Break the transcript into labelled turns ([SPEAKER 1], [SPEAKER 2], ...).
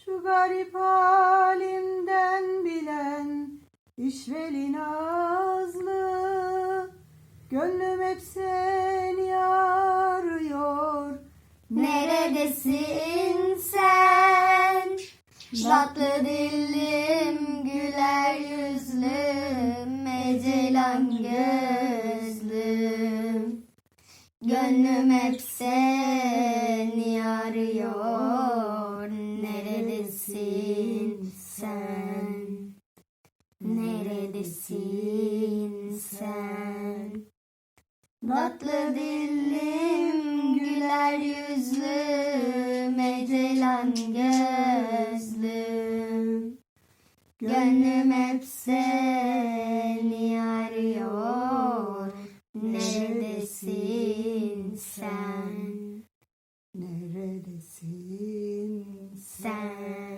[SPEAKER 1] Şu garip halimden bilen işveli nazlı, gönlüm hep seni arıyor.
[SPEAKER 2] Neredesin sen? Tatlı dillim, güler yüzlüm, ecelan gözlüm. Gönlüm hep seni arıyor. Neredesin sen? Neredesin sen? Tatlı dillim, güler yüzlüm, ecelan gözlüm. Gönlüm hep seni arıyor. Neredesin sen?
[SPEAKER 1] Neredesin
[SPEAKER 2] Sen.